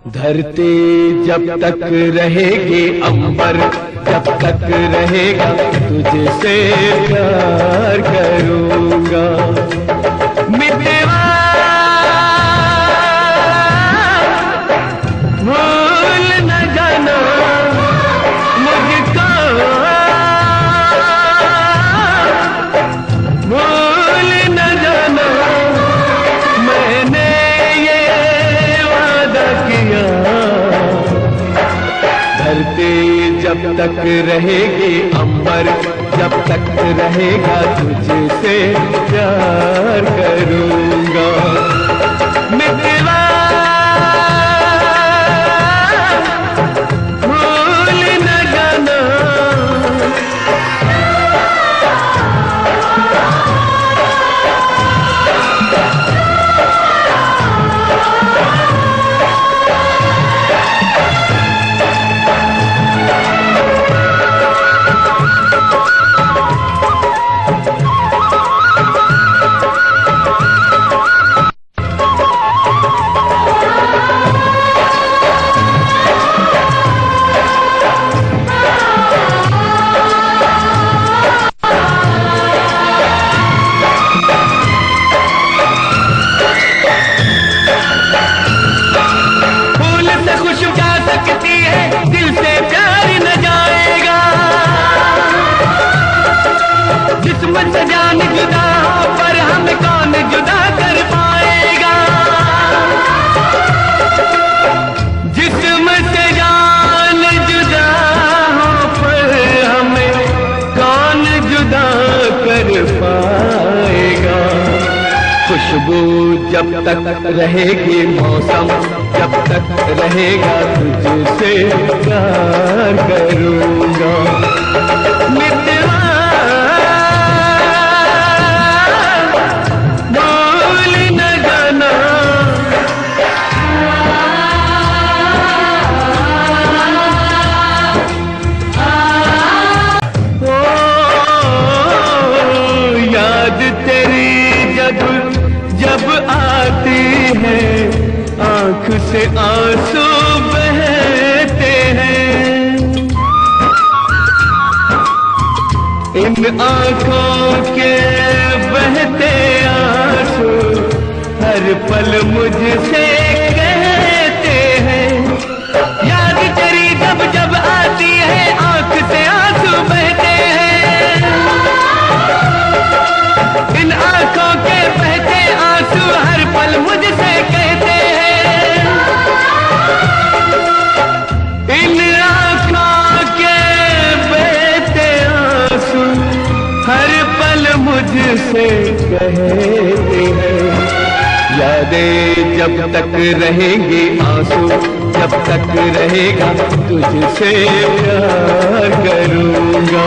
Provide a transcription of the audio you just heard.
धरती जब तक रहेगी, अंबर जब तक रहेगा, तुझसे प्यार करूंगा। मितवा भूल न जाना मुझको, भूल न जाना मैंने ये वादा किया। धरती जब तक रहेगी, अंबर जब तक रहेगा, तुझसे प्यार करूंगा। मितवा भूल न जाना। दिल से प्यार न जाएगा, जिस्म से जान जुदा हो पर हमें कौन जुदा कर पाएगा। जिस्म से जान जुदा हो पर हमें कौन जुदा कर पाएगा। खुशबू जब तक रहेगी, मौसम जब तक रहेगा, तुझसे प्यार करूंगा। मितवा भूल न जाना। ओ याद तेरी जब आती है, आँख से आंसू बहते हैं। इन आँखों के बहते आंसू हर पल मुझसे कहते हैं। याद तेरी जब आती है, आँख से आंसू बहते हैं। इन आँखों के बहते आंसू हर पल मुझसे कहते हैं। इन आँखों के बहते आंसू हर पल मुझसे कहते हैं। यादें जब तक रहेंगी, आंसू जब तक रहेगा, तुझसे प्यार करूंगा।